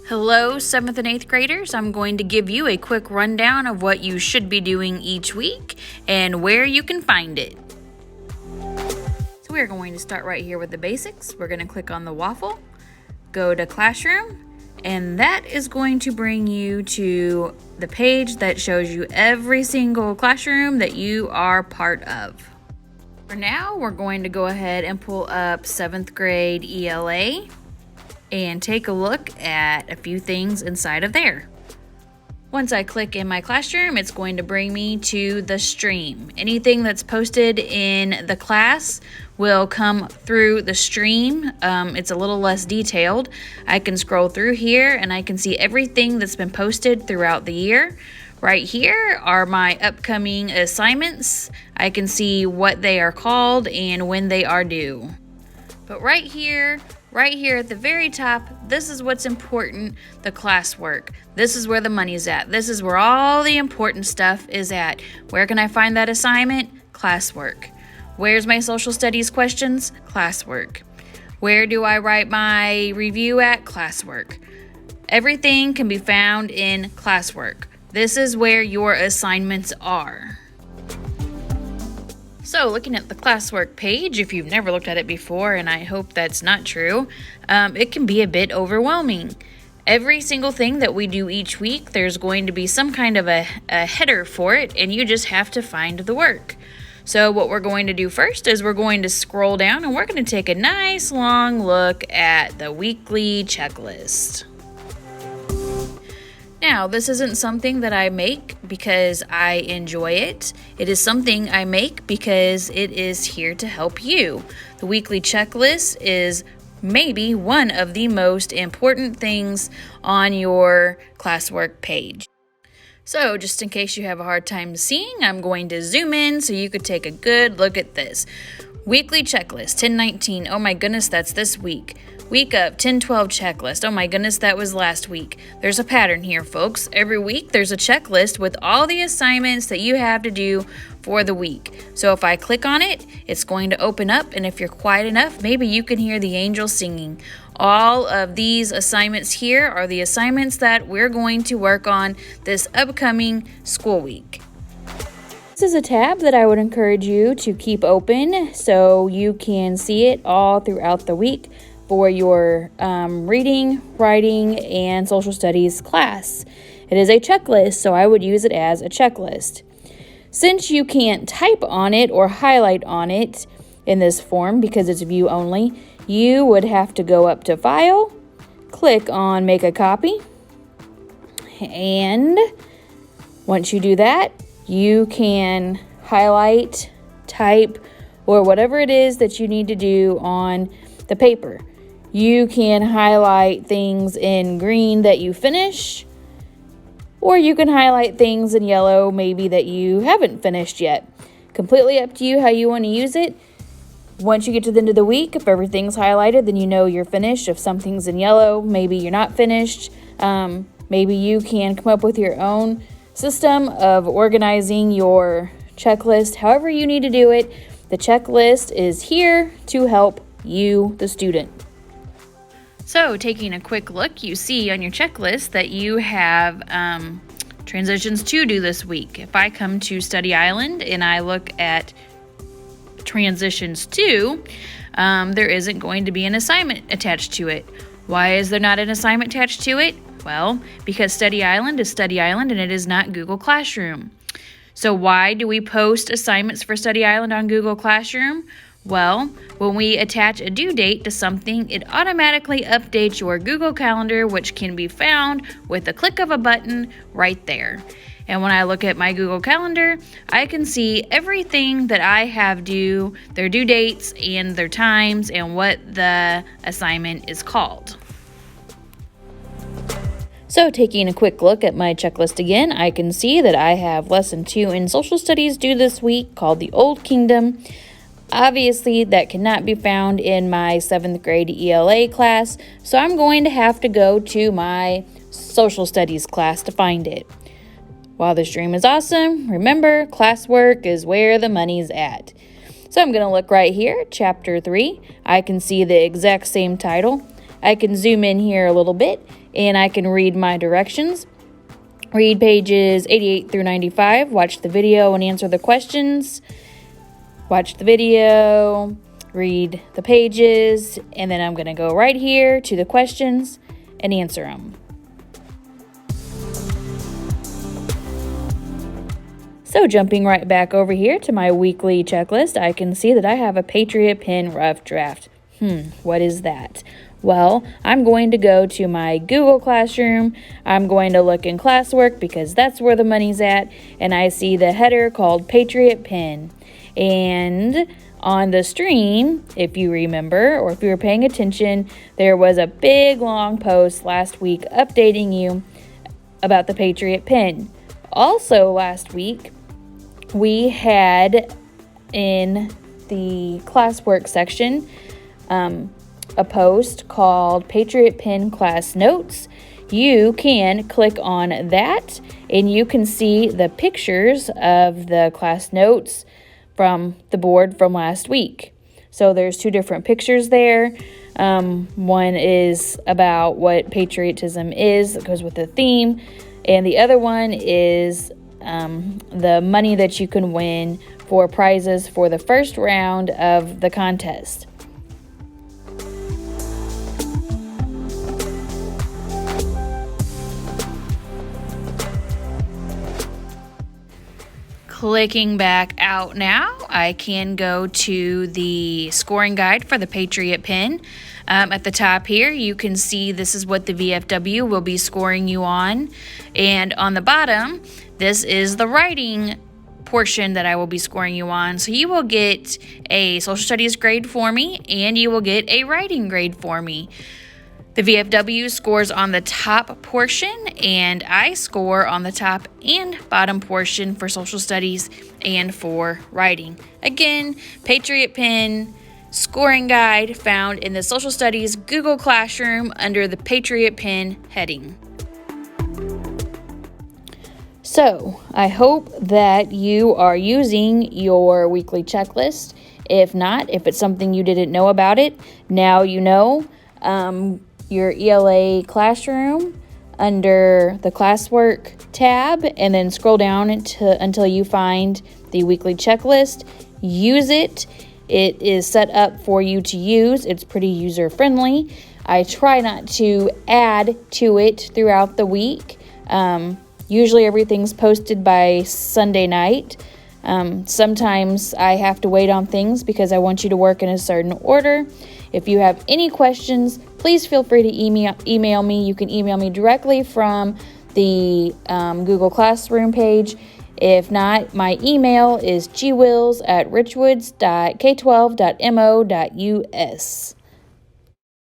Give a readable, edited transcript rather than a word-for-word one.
Hello, 7th and 8th graders. I'm going to give you a quick rundown of what you should be doing each week and where you can find it. So we're going to start right here with the basics. We're going to click on the waffle, go to classroom, and that is going to bring you to the page that shows you every single classroom that you are part of. For now, we're going to go ahead and pull up 7th grade ELA and take a look at a few things inside of there. Once I click in my classroom, it's going to bring me to the stream. Anything that's posted in the class will come through the stream. It's a little less detailed. I can scroll through here and I can see everything that's been posted throughout the year. Right here are my upcoming assignments. I can see what they are called and when they are due. But right here at the very top, this is what's important, the classwork. This is where the money's at. This is where all the important stuff is at. Where can I find that assignment? Classwork. Where's my social studies questions? Classwork. Where do I write my review at? Classwork. Everything can be found in classwork. This is where your assignments are. So looking at the classwork page, if you've never looked at it before, and I hope that's not true, it can be a bit overwhelming. Every single thing that we do each week, there's going to be some kind of a header for it, and you just have to find the work. So what we're going to do first is we're going to scroll down and we're going to take a nice long look at the weekly checklist. Now, this isn't something that I make because I enjoy it. It is something I make because it is here to help you. The weekly checklist is maybe one of the most important things on your classwork page. So, just in case you have a hard time seeing, I'm going to zoom in so you could take a good look at this. Weekly checklist, 1019. Oh my goodness, that's this week. Week up, 1012 checklist. Oh my goodness, that was last week. There's a pattern here, folks. Every week there's a checklist with all the assignments that you have to do for the week. So if I click on it, it's going to open up, and if you're quiet enough, maybe you can hear the angels singing. All of these assignments here are the assignments that we're going to work on this upcoming school week. This is a tab that I would encourage you to keep open so you can see it all throughout the week for your reading, writing, and social studies class. It is a checklist, so I would use it as a checklist. Since you can't type on it or highlight on it in this form because it's view only, you would have to go up to File, click on Make a Copy, and once you do that, you can highlight, type, or whatever it is that you need to do on the paper. You can highlight things in green that you finish, or you can highlight things in yellow maybe that you haven't finished yet. Completely up to you how you want to use it. Once you get to the end of the week, if everything's highlighted, then you know you're finished. If something's in yellow, maybe you're not finished. Maybe you can come up with your own system of organizing your checklist. However you need to do it, the checklist is here to help you, the student. So taking a quick look, you see on your checklist that you have transitions to do this week. If I come to Study Island and I look at transitions 2, there isn't going to be an assignment attached to it. Why is there not an assignment attached to it? Well, because Study Island is Study Island and it is not Google Classroom. So why do we post assignments for Study Island on Google Classroom? Well, when we attach a due date to something, it automatically updates your Google Calendar, which can be found with a click of a button right there. And when I look at my Google Calendar, I can see everything that I have due, their due dates and their times, and what the assignment is called. So taking a quick look at my checklist again, I can see that I have lesson 2 in social studies due this week called The Old Kingdom. Obviously, that cannot be found in my 7th grade ELA class, so I'm going to have to go to my social studies class to find it. While this dream is awesome, remember, classwork is where the money's at. So I'm going to look right here, Chapter 3. I can see the exact same title. I can zoom in here a little bit, and I can read my directions. Read pages 88 through 95, watch the video and answer the questions. Watch the video, read the pages, and then I'm going to go right here to the questions and answer them. So jumping right back over here to my weekly checklist, I can see that I have a Patriot Pen rough draft. What is that? Well, I'm going to go to my Google Classroom. I'm going to look in classwork because that's where the money's at. And I see the header called Patriot Pen. And on the stream, if you remember, or if you were paying attention, there was a big long post last week updating you about the Patriot Pen. Also last week, we had in the classwork section a post called Patriot Pen Class Notes. You can click on that and you can see the pictures of the class notes from the board from last week. So there's two different pictures there. One is about what patriotism is, that goes with the theme, and the other one is the money that you can win for prizes for the first round of the contest. Clicking back out now, I can go to the scoring guide for the Patriot Pen. At the top here, you can see this is what the VFW will be scoring you on. And on the bottom, this is the writing portion that I will be scoring you on. So you will get a social studies grade for me, and you will get a writing grade for me. The VFW scores on the top portion, and I score on the top and bottom portion for social studies and for writing. Again, Patriot Pen scoring guide found in the social studies Google Classroom under the Patriot Pen heading. So, I hope that you are using your weekly checklist. If not, if it's something you didn't know about it, now you know. Your ELA classroom under the classwork tab, and then scroll down until you find the weekly checklist. Use it. It is set up for you to use. It's pretty user friendly. I try not to add to it throughout the week. Usually everything's posted by Sunday night. Sometimes I have to wait on things because I want you to work in a certain order. If you have any questions, please feel free to email me. You can email me directly from the Google Classroom page. If not, my email is gwills@richwoods.k12.mo.us.